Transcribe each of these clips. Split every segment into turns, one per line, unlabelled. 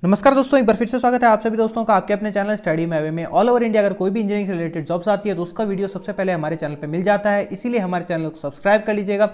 नमस्कार दोस्तों, एक बार फिर से स्वागत है आप सभी दोस्तों का आपके अपने चैनल स्टडी में ऑल ओवर इंडिया अगर कोई भी इंजीनियरिंग से रिलेटेड जॉब्स आती है तो उसका वीडियो सबसे पहले हमारे चैनल पे मिल जाता है। इसीलिए हमारे चैनल को सब्सक्राइब कर लीजिएगा,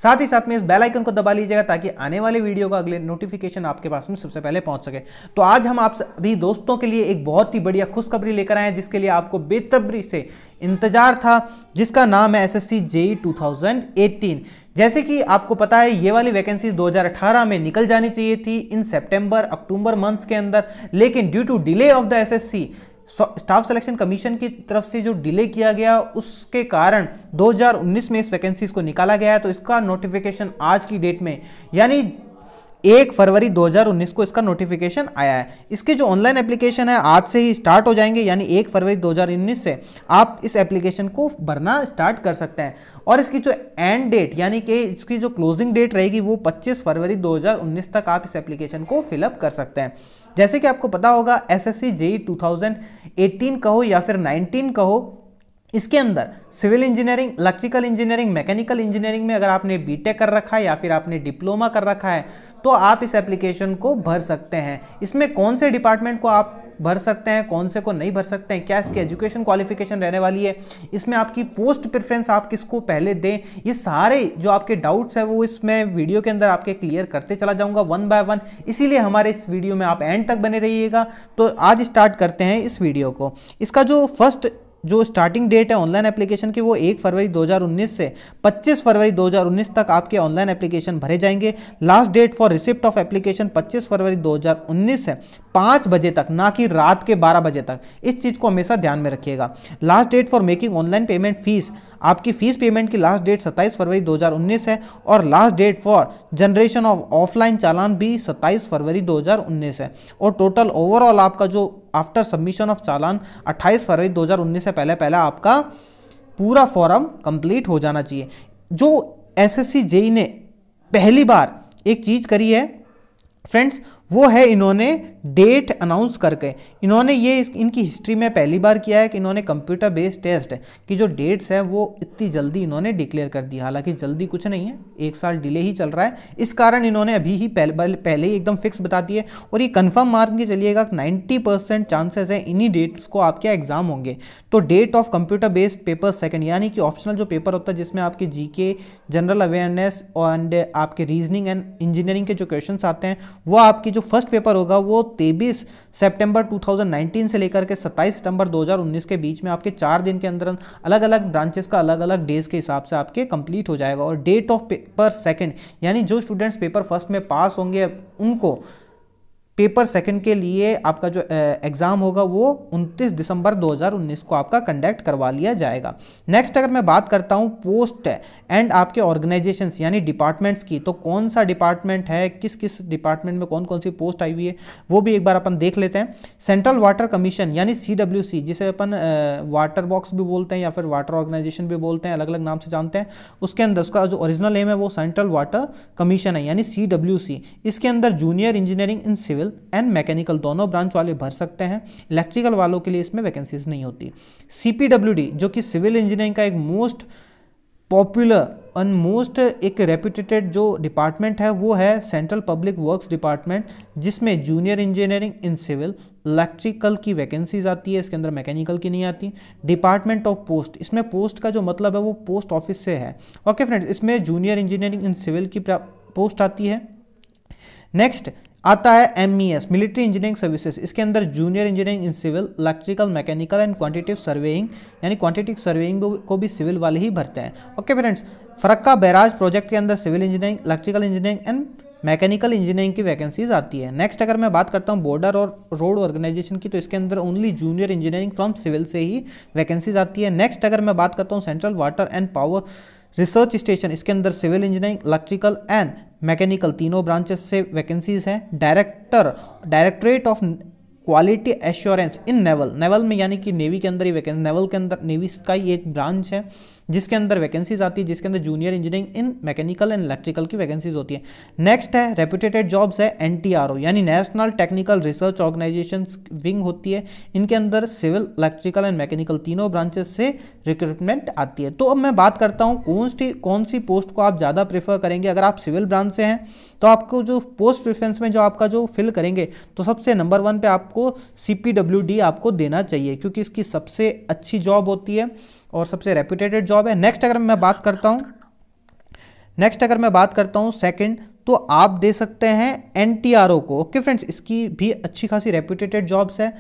साथ ही साथ में इस बेल आइकन को दबा लीजिएगा ताकि आने वाले वीडियो का अगले नोटिफिकेशन आपके पास में सबसे पहले पहुंच सके। तो आज हम आप सभी दोस्तों के लिए एक बहुत ही बढ़िया खुशखबरी लेकर आए हैं जिसके लिए आपको बेसब्री से इंतजार था, जिसका नाम है एसएससी जेईई 2018। जैसे कि आपको पता है ये वाली वैकेंसीज 2018 में निकल जानी चाहिए थी इन सितंबर अक्टूबर मंथ्स के अंदर, लेकिन due to delay of the SSC staff selection commission की तरफ से जो डिले किया गया उसके कारण 2019 में इस वैकेंसीज को निकाला गया है। तो इसका नोटिफिकेशन आज की डेट में यानी 1 फरवरी 2019 को इसका नोटिफिकेशन आया है। इसके जो ऑनलाइन एप्लीकेशन है आज से ही स्टार्ट हो जाएंगे, यानी 1 फरवरी 2019 से आप इस एप्लीकेशन को भरना स्टार्ट कर सकते हैं। और इसकी जो एंड डेट यानी कि इसकी जो क्लोजिंग डेट रहेगी वो 25 फरवरी 2019 तक आप इस एप्लीकेशन को फिलअप कर सकते हैं। जैसे कि आपको पता होगा एसएससी जेईई 2018 कहो या फिर 19 कहो, इसके अंदर civil engineering, electrical engineering, mechanical engineering में अगर आपने बीटेक कर रखा है या फिर आपने डिप्लोमा कर रखा है तो आप इस एप्लीकेशन को भर सकते हैं। इसमें कौन से डिपार्टमेंट को आप भर सकते हैं, कौन से को नहीं भर सकते हैं, क्या इसकी एजुकेशन क्वालिफिकेशन रहने वाली है, इसमें आपकी पोस्ट प्रेफरेंस आप किसको पहले दें, ये सारे जो आपके डाउट्स है वो इसमें वीडियो के अंदर आपके क्लियर करते चला जाऊंगा वन बाय वन। इसीलिए हमारे इस वीडियो में आप एंड तक बने रहिएगा। तो आज स्टार्ट करते हैं इस वीडियो को। इसका जो स्टार्टिंग डेट है ऑनलाइन एप्लीकेशन की वो 1 फरवरी 2019 से 25 फरवरी 2019 तक आपके ऑनलाइन एप्लीकेशन भरे जाएंगे। Last date for receipt of application 25 फरवरी 2019 से 5 बजे तक, ना कि रात के 12 बजे तक। इस चीज़ को हमेशा ध्यान में रखिएगा। Last date for making online payment fees, आपकी फीस पेमेंट की लास्ट डेट 27 फरवरी 2019 है और last date for generation of offline चालान भी 27 फरवरी 2019 है। और टोटल ओवरऑल आपका जो आफ्टर सबमिशन ऑफ चालान 28 फरवरी 2019 से पहले आपका पूरा फॉर्म कंप्लीट हो जाना चाहिए। जो एसएससी जेईई ने पहली बार एक चीज़ करी है फ्रेंड्स, वो है इन्होंने डेट अनाउंस करके, इन्होंने ये इनकी हिस्ट्री में पहली बार किया है कि इन्होंने कंप्यूटर बेस्ड टेस्ट की जो डेट्स है वो इतनी जल्दी इन्होंने डिक्लेयर कर दी। हालांकि जल्दी कुछ नहीं है, 1 साल डिले ही चल रहा है, इस कारण इन्होंने अभी ही पहले ही एकदम फिक्स बता दिए। और ये कंफर्म मान के चलिएगा 90% चांसेस है इन्हीं डेट्स को आपके एग्जाम होंगे। तो date of computer based paper second, यानी कि ऑप्शनल जो पेपर होता है जिसमें आपके जीके, जनरल अवेयरनेस एंड आपके रीजनिंग एंड इंजीनियरिंग के जो क्वेश्चन आते हैं, वो आपकी जो फर्स्ट पेपर होगा वो 23 सितंबर 2019 से लेकर के 27 सितंबर 2019 के बीच में आपके 4 दिन के अंदर अलग अलग ब्रांचेस का अलग अलग डेज के हिसाब से आपके कंप्लीट हो जाएगा। और डेट ऑफ पेपर सेकंड, यानी जो स्टूडेंट्स पेपर फर्स्ट में पास होंगे उनको पेपर सेकंड के लिए आपका जो एग्जाम होगा वो 29 दिसंबर 2019 को आपका कंडक्ट करवा लिया जाएगा। नेक्स्ट अगर मैं बात करता हूँ पोस्ट एंड आपके ऑर्गेनाइजेशंस यानी डिपार्टमेंट्स की, तो कौन सा डिपार्टमेंट है, किस किस डिपार्टमेंट में कौन कौन सी पोस्ट आई हुई है वो भी एक बार अपन देख लेते हैं। सेंट्रल वाटर कमीशन यानी CWC, जिसे अपन वाटर बॉक्स भी बोलते हैं या फिर वाटर ऑर्गेनाइजेशन भी बोलते हैं, अलग अलग नाम से जानते हैं, उसके अंदर उसका जो ओरिजिनल नेम है वो सेंट्रल वाटर कमीशन है यानी CWC। इसके अंदर junior engineering in civil and mechanical दोनों ब्रांच वाले भर सकते हैं। इलेक्ट्रिकल वालों के लिए इसमें वैकेंसीज नहीं होती। CPWD जो कि सिविल इंजीनियरिंग का एक मोस्ट पॉपुलर और मोस्ट एक रेप्यूटेड जो डिपार्टमेंट है वो है सेंट्रल पब्लिक वर्क्स डिपार्टमेंट, जिसमें junior engineering in civil electrical की वैकेंसीज आती है, इसके अंदर मैकेनिकल की नहीं आती। डिपार्टमेंट ऑफ पोस्ट, इसमें पोस्ट का जो मतलब है वो पोस्ट ऑफिस से है। ओके फ्रेंड्स, इसमें जूनियर इंजीनियरिंग इन सिविल की पोस्ट आती है। नेक्स्ट आता है MES मिलिट्री इंजीनियरिंग सर्विसेज, इसके अंदर junior engineering in civil electrical mechanical and quantitative surveying, यानी क्वांटिटेटिव सर्वेइंग को भी सिविल वाले ही भरते हैं। Okay friends, Farakka barrage project के अंदर civil engineering, electrical engineering and mechanical engineering की वैकेंसीज आती है। नेक्स्ट अगर मैं बात करता हूँ बॉर्डर और रोड ऑर्गेनाइजेशन की, तो इसके अंदर only junior engineering from civil से ही वैकेंसीज आती है। नेक्स्ट अगर मैं बात करता हूँ central water and power research station, इसके अंदर civil engineering, electrical and mechanical तीनों ब्रांचेस से वैकेंसीज हैं। Directorate of quality assurance in naval में यानी कि नेवी के अंदर ही वैकेंसी, नेवल के अंदर नेवी का ही एक ब्रांच है जिसके अंदर वैकेंसीज आती है, जिसके अंदर junior engineering in mechanical and electrical की वैकेंसीज होती है। नेक्स्ट है रेपुटेटेड जॉब्स है NTRO यानी national technical research organisation wing होती है। इनके अंदर सिविल, इलेक्ट्रिकल एंड मैकेनिकल तीनों ब्रांचेस से रिक्रूटमेंट आती है। तो अब मैं बात करता हूँ कौन सी पोस्ट को आप ज़्यादा प्रेफर करेंगे। अगर आप सिविल ब्रांच से हैं तो आपको जो पोस्ट प्रेफरेंस में जो आपका जो फिल करेंगे तो सबसे नंबर 1 पे आपको CPWD आपको देना चाहिए, क्योंकि इसकी सबसे अच्छी जॉब होती है और सबसे रेप्यूटेटेड जॉब है। नेक्स्ट अगर मैं बात करता हूँ सेकंड, तो आप दे सकते हैं NTRO को। ओके फ्रेंड्स, इसकी भी अच्छी खासी रेप्यूटेटेड जॉब्स है।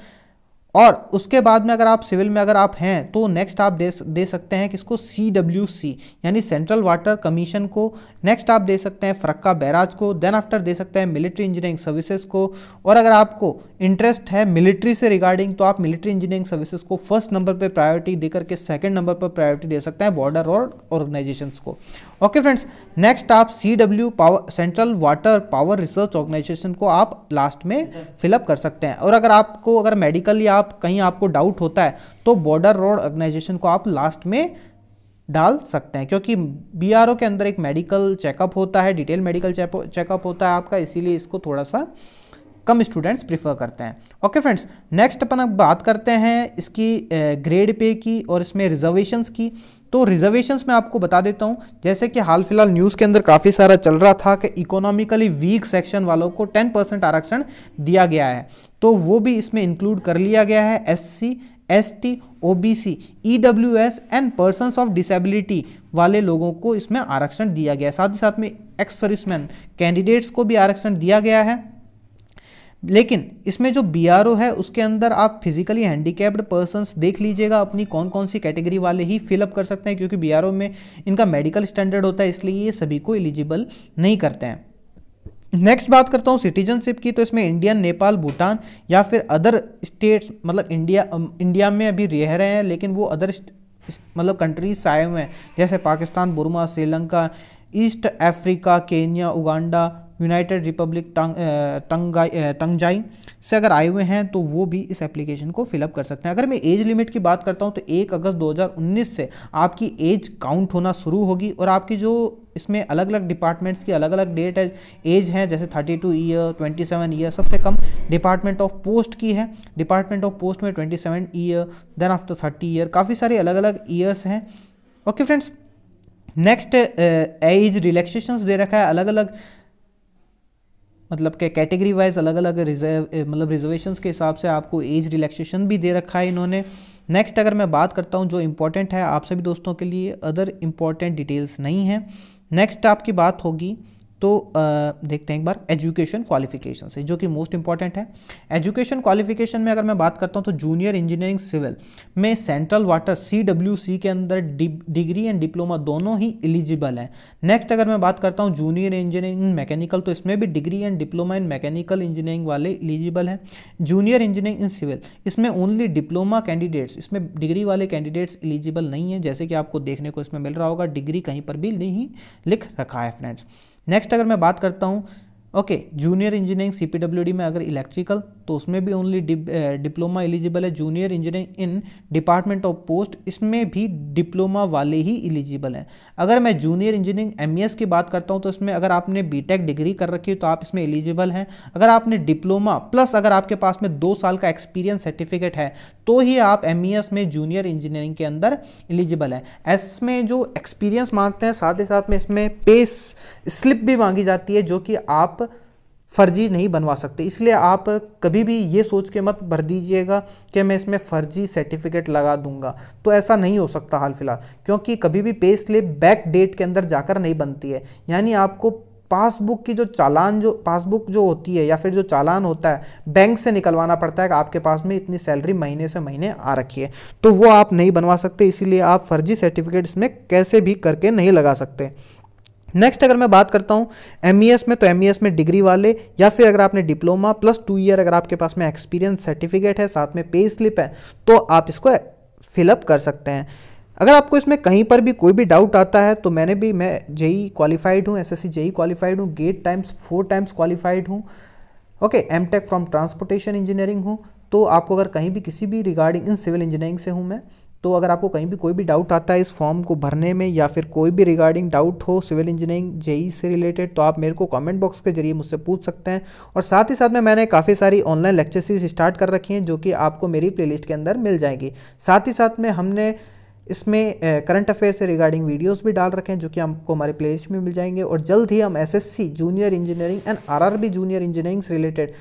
और उसके बाद में अगर आप सिविल में अगर आप हैं तो नेक्स्ट आप दे सकते हैं किसको, CWC यानी सेंट्रल वाटर कमीशन को। नेक्स्ट आप दे सकते हैं फरक्का बैराज को। देन आफ्टर दे सकते हैं मिलिट्री इंजीनियरिंग सर्विसेज को। और अगर आपको इंटरेस्ट है मिलिट्री से रिगार्डिंग तो आप मिलिट्री इंजीनियरिंग सर्विसेज को फर्स्ट नंबर पर प्रायोरिटी देकर के सेकंड नंबर पर प्रायोरिटी दे सकते हैं बॉर्डर और ऑर्गेनाइजेशंस को। ओके फ्रेंड्स, नेक्स्ट आप CW power, central water power research organisation को आप लास्ट में फिलअप कर सकते हैं। और अगर मेडिकल या आप कहीं आपको डाउट होता है तो बॉर्डर रोड ऑर्गेनाइजेशन को आप लास्ट में डाल सकते हैं, क्योंकि BRO के अंदर एक मेडिकल चेकअप होता है, डिटेल मेडिकल चेकअप होता है आपका, इसीलिए इसको थोड़ा सा कम स्टूडेंट्स प्रीफर करते हैं। ओके फ्रेंड्स, नेक्स्ट अपन अब बात करते हैं इसकी ग्रेड पे की और इसमें रिजर्वेशंस की। तो रिजर्वेशंस में आपको बता देता हूं, जैसे कि हाल फिलहाल न्यूज़ के अंदर काफ़ी सारा चल रहा था कि इकोनॉमिकली वीक सेक्शन वालों को 10% आरक्षण दिया गया है, तो वो भी इसमें इंक्लूड कर लिया गया है। SC, ST, OBC, EWS and persons of disability वाले लोगों को इसमें आरक्षण दिया गया है। साथ ही साथ में एक्स सर्विसमैन कैंडिडेट्स को भी आरक्षण दिया गया है। लेकिन इसमें जो BRO है उसके अंदर आप फिजिकली हैंडीकैप्ड पर्सन्स देख लीजिएगा अपनी कौन कौन सी कैटेगरी वाले ही फिलअप कर सकते हैं, क्योंकि BRO में इनका मेडिकल स्टैंडर्ड होता है, इसलिए ये सभी को एलिजिबल नहीं करते हैं। नेक्स्ट बात करता हूँ सिटीजनशिप की, तो इसमें इंडियन, नेपाल, भूटान या फिर अदर स्टेट्स, मतलब इंडिया में अभी रह रहे हैं लेकिन वो अदर मतलब कंट्रीज से आए हुए हैं, जैसे Pakistan, Burma, Sri Lanka, East Africa, Kenya, Uganda, United Republic, तंजाई से अगर आए हुए हैं तो वो भी इस एप्लीकेशन को फिलअप कर सकते हैं। अगर मैं एज लिमिट की बात करता हूं तो 1 अगस्त 2019 से आपकी एज काउंट होना शुरू होगी और आपकी जो इसमें अलग अलग डिपार्टमेंट्स की अलग अलग डेट है, एज है, जैसे 32 ईयर, 27 ईयर, सबसे कम डिपार्टमेंट ऑफ पोस्ट की है। डिपार्टमेंट ऑफ पोस्ट में 27 ईयर, देन आफ्टर 30 ईयर, काफ़ी सारे अलग अलग ईयर्स हैं। Okay friends, next age relaxations दे रखा है अलग अलग, मतलब कि कैटेगरी वाइज अलग अलग रिजर्वेशंस के हिसाब से आपको एज रिलैक्सेशन भी दे रखा है इन्होंने। नेक्स्ट अगर मैं बात करता हूं जो इंपॉर्टेंट है आप सभी दोस्तों के लिए, अदर इंपॉर्टेंट डिटेल्स नहीं है। नेक्स्ट आपकी बात होगी तो देखते हैं एक बार एजुकेशन क्वालिफिकेशन से, जो कि मोस्ट इंपॉर्टेंट है। एजुकेशन क्वालिफिकेशन में अगर मैं बात करता हूं तो जूनियर इंजीनियरिंग सिविल में सेंट्रल वाटर CWC के अंदर डिग्री एंड डिप्लोमा दोनों ही एलिजिबल हैं। नेक्स्ट अगर मैं बात करता हूं जूनियर इंजीनियरिंग मैकेनिकल, तो इसमें भी degree and diploma in mechanical engineering वाले एलिजिबल हैं। जूनियर इंजीनियरिंग इन सिविल, इसमें ओनली डिप्लोमा कैंडिडेट्स, इसमें डिग्री वाले कैंडिडेट्स एलिजिबल नहीं है, जैसे कि आपको देखने को इसमें मिल रहा होगा, डिग्री कहीं पर भी नहीं लिख रखा है फ्रेंड्स। नेक्स्ट अगर मैं बात करता हूं जूनियर इंजीनियरिंग CPWD में अगर इलेक्ट्रिकल, तो उसमें भी ओनली डिप्लोमा एलिजिबल है। Junior engineering in department of post, इसमें भी डिप्लोमा वाले ही एलिजिबल हैं। अगर मैं जूनियर इंजीनियरिंग MES की बात करता हूं तो इसमें अगर आपने BTech डिग्री कर रखी है तो आप इसमें एलिजिबल हैं। अगर आपने डिप्लोमा प्लस अगर आपके पास में 2 साल का एक्सपीरियंस सर्टिफिकेट है तो ही आप MES में जूनियर इंजीनियरिंग के अंदर एलिजिबल है। इसमें जो एक्सपीरियंस मांगते हैं साथ ही साथ में इसमें पे स्लिप भी मांगी जाती है, जो कि आप फर्जी नहीं बनवा सकते, इसलिए आप कभी भी ये सोच के मत भर दीजिएगा कि मैं इसमें फर्जी सर्टिफिकेट लगा दूंगा, तो ऐसा नहीं हो सकता हाल फिलहाल, क्योंकि कभी भी पे स्लिप बैक डेट के अंदर जाकर नहीं बनती है। यानी आपको पासबुक की पासबुक जो होती है या फिर जो चालान होता है बैंक से निकलवाना पड़ता है कि आपके पास में इतनी सैलरी महीने से महीने आ रखी है, तो वो आप नहीं बनवा सकते, इसीलिए आप फर्जी सर्टिफिकेट इसमें कैसे भी करके नहीं लगा सकते। नेक्स्ट अगर मैं बात करता हूँ MES में, तो MES में डिग्री वाले या फिर अगर आपने डिप्लोमा प्लस 2 ईयर अगर आपके पास में एक्सपीरियंस सर्टिफिकेट है, साथ में पे स्लिप है, तो आप इसको फिलअप कर सकते हैं। अगर आपको इसमें कहीं पर भी कोई भी डाउट आता है तो मैं JEE क्वालिफाइड हूँ, SSC JEE क्वालिफाइड हूँ, गेट 4 टाइम्स क्वालिफाइड हूँ, MTech फ्रॉम ट्रांसपोर्टेशन इंजीनियरिंग हूँ। तो आपको अगर कहीं भी किसी भी रिगार्डिंग इन सिविल इंजीनियरिंग से हूँ मैं, तो अगर आपको कहीं भी कोई भी डाउट आता है इस फॉर्म को भरने में या फिर कोई भी रिगार्डिंग डाउट हो सिविल इंजीनियरिंग जेई से रिलेटेड, तो आप मेरे को कमेंट बॉक्स के जरिए मुझसे पूछ सकते हैं। और साथ ही साथ में मैंने काफ़ी सारी ऑनलाइन लेक्चर सीरीज स्टार्ट कर रखी हैं जो कि आपको मेरी प्लेलिस्ट के अंदर मिल जाएगी। साथ ही साथ में हमने इसमें करंट अफेयर से रिगार्डिंग वीडियोस भी डाल रखे हैं जो कि आपको हमारे प्लेलिस्ट में मिल जाएंगे। और जल्द ही हम SSC junior engineering and RRB junior engineering से रिलेटेड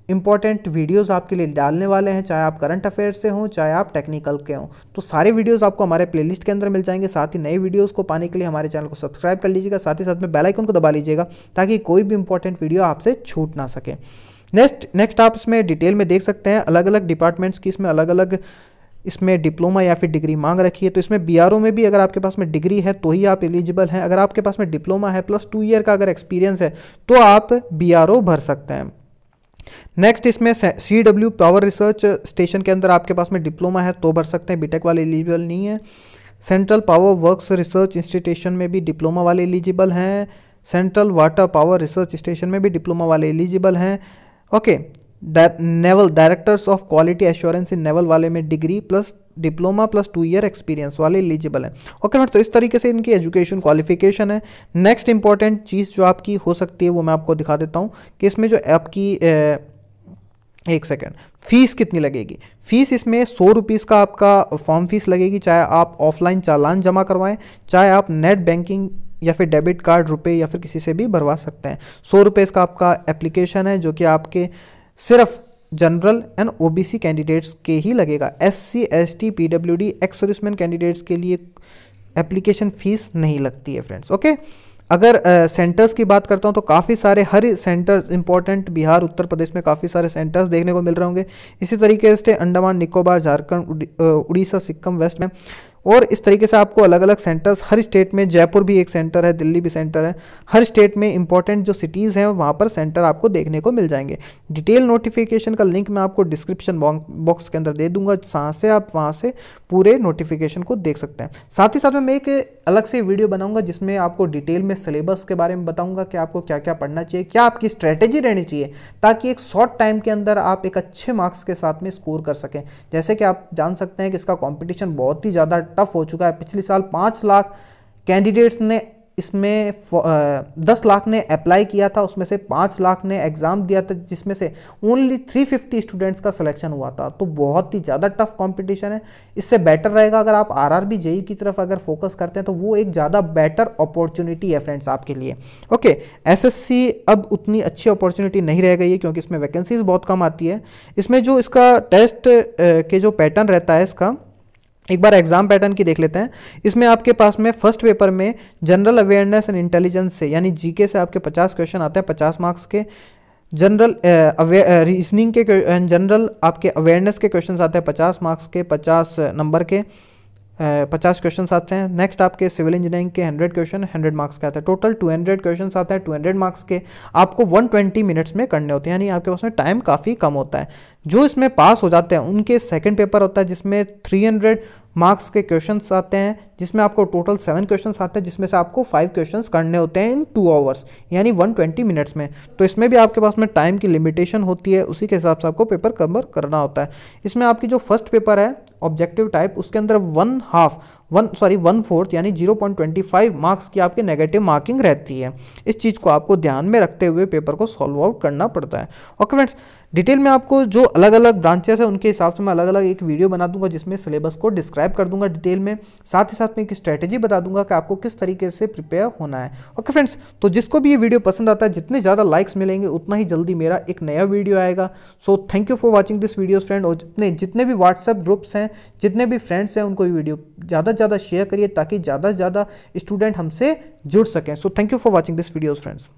इंपॉर्टेंट वीडियोस आपके लिए डालने वाले हैं, चाहे आप करंट अफेयर से हों चाहे आप टेक्निकल के हों। तो सारे वीडियोस आपको हमारे प्लेलिस्ट के अंदर मिल जाएंगे। साथ ही नए वीडियोस को पाने के लिए हमारे चैनल को सब्सक्राइब कर लीजिएगा, साथ ही साथ में बेल आइकन को दबा लीजिएगा ताकि कोई भी इंपॉर्टेंट वीडियो आपसे छूट ना सके। नेक्स्ट आप इसमें डिटेल में देख सकते हैं अलग अलग डिपार्टमेंट्स की इसमें अलग अलग इसमें डिप्लोमा या फिर डिग्री मांग रखी है। तो इसमें बीआरओ में भी अगर आपके पास में डिग्री है तो ही आप एलिजिबल हैं। अगर आपके पास में डिप्लोमा है प्लस 2 ईयर का अगर एक्सपीरियंस है तो आप बीआरओ भर सकते हैं। नेक्स्ट इसमें सीडब्ल्यू पावर रिसर्च स्टेशन के अंदर आपके पास में डिप्लोमा है तो भर सकते हैं, बीटेक वाले एलिजिबल नहीं है। Central power works research institution में भी डिप्लोमा वाले एलिजिबल हैं। Central water power research station में भी डिप्लोमा वाले एलिजिबल हैं। Okay, naval directors of quality assurance in naval वाले में degree plus diploma plus 2 year experience वाले एलिजिबल हैं। ओके फ्रेंड्स, तो इस तरीके से इनकी एजुकेशन क्वालिफिकेशन है। नेक्स्ट इंपॉर्टेंट चीज़ जो आपकी हो सकती है वो मैं आपको दिखा देता हूँ कि इसमें जो आपकी एक सेकेंड फीस कितनी लगेगी। फीस इसमें 100 रुपीज़ का आपका फॉर्म फीस लगेगी, चाहे आप ऑफलाइन चालान जमा करवाएं चाहे आप नेट बैंकिंग या फिर डेबिट कार्ड रुपए या फिर किसी से भी भरवा सकते हैं। 100 रुपये का आपका एप्लीकेशन है जो कि आपके सिर्फ जनरल एंड ओबीसी कैंडिडेट्स के ही लगेगा। SC ST PWD ex serviceman candidates के लिए एप्लीकेशन फ़ीस नहीं लगती है फ्रेंड्स। ओके, अगर सेंटर्स की बात करता हूँ तो काफ़ी सारे हर सेंटर्स इंपॉर्टेंट बिहार उत्तर प्रदेश में काफ़ी सारे सेंटर्स देखने को मिल रहे होंगे। इसी तरीके से अंडमान निकोबार झारखंड उड़ीसा सिक्किम वेस्ट में और इस तरीके से आपको अलग अलग सेंटर्स हर स्टेट में, जयपुर भी एक सेंटर है, दिल्ली भी सेंटर है, हर स्टेट में इंपॉर्टेंट जो सिटीज़ हैं वहाँ पर सेंटर आपको देखने को मिल जाएंगे। डिटेल नोटिफिकेशन का लिंक मैं आपको डिस्क्रिप्शन बॉक्स के अंदर दे दूंगा, जहाँ से आप वहाँ से पूरे नोटिफिकेशन को देख सकते हैं। साथ ही साथ में मैं एक अलग से वीडियो बनाऊंगा जिसमें आपको डिटेल में सिलेबस के बारे में बताऊंगा कि आपको क्या क्या पढ़ना चाहिए, क्या आपकी स्ट्रैटेजी रहनी चाहिए ताकि एक शॉर्ट टाइम के अंदर आप एक अच्छे मार्क्स के साथ में स्कोर कर सकें। जैसे कि आप जान सकते हैं कि इसका कॉम्पिटिशन बहुत ही ज़्यादा टफ हो चुका है। पिछले साल 5 लाख कैंडिडेट्स ने इसमें 10 लाख ने अप्लाई किया था, उसमें से 5 लाख ने एग्ज़ाम दिया था जिसमें से ओनली 350 स्टूडेंट्स का सिलेक्शन हुआ था। तो बहुत ही ज़्यादा टफ कंपटीशन है। इससे बेटर रहेगा अगर आप आरआरबी जेई की तरफ अगर फोकस करते हैं तो वो एक ज़्यादा बेटर अपॉर्चुनिटी है फ्रेंड्स आपके लिए। ओके, एसएससी अब उतनी अच्छी अपॉर्चुनिटी नहीं रह गई है क्योंकि इसमें वैकेंसीज बहुत कम आती है। इसमें जो इसका टेस्ट के जो पैटर्न रहता है इसका एक बार एग्जाम पैटर्न की देख लेते हैं। इसमें आपके पास में फर्स्ट पेपर में जनरल अवेयरनेस एंड इंटेलिजेंस से यानी जीके से आपके 50 क्वेश्चन आते हैं 50 मार्क्स के। जनरल रीजनिंग के जनरल आपके अवेयरनेस के क्वेश्चन आते हैं 50 मार्क्स के, 50 नंबर के 50 क्वेश्चन आते हैं। नेक्स्ट आपके सिविल इंजीनियरिंग के 100 क्वेश्चन 100 मार्क्स के आते हैं। टोटल 200 क्वेश्चन आते हैं 200 मार्क्स के, आपको 120 मिनट्स में करने होते हैं, यानी आपके पास में टाइम काफ़ी कम होता है। जो इसमें पास हो जाते हैं उनके सेकंड पेपर होता है जिसमें 300 मार्क्स के क्वेश्चंस आते हैं, जिसमें आपको टोटल 7 क्वेश्चंस आते हैं, जिसमें से आपको 5 क्वेश्चंस करने होते हैं इन 2 आवर्स यानी 120 मिनट्स में। तो इसमें भी आपके पास में टाइम की लिमिटेशन होती है, उसी के हिसाब से आपको पेपर कवर करना होता है। इसमें आपकी जो फर्स्ट पेपर है ऑब्जेक्टिव टाइप, उसके अंदर 1/4 यानी 0.25 मार्क्स की आपकी नेगेटिव मार्किंग रहती है। इस चीज़ को आपको ध्यान में रखते हुए पेपर को सॉल्व आउट करना पड़ता है। ओके फ्रेंड्स, डिटेल में आपको जो अलग अलग ब्रांचेस है उनके हिसाब से मैं अलग अलग एक वीडियो बना दूंगा जिसमें सिलेबस को डिस्क्राइब कर दूंगा डिटेल में, साथ ही साथ में एक स्ट्रेटेजी बता दूंगा कि आपको किस तरीके से प्रिपेयर होना है। ओके फ्रेंड्स, तो जिसको भी ये वीडियो पसंद आता है, जितने ज़्यादा लाइक्स मिलेंगे उतना ही जल्दी मेरा एक नया वीडियो आएगा। So thank you for watching this videos friend. और जितने भी व्हाट्सएप ग्रुप्स हैं, जितने भी फ्रेंड्स हैं, उनको ये वीडियो ज़्यादा से ज़्यादा शेयर करिए ताकि ज़्यादा से ज़्यादा स्टूडेंट हमसे जुड़ सकें। So thank you for watching this videos friends.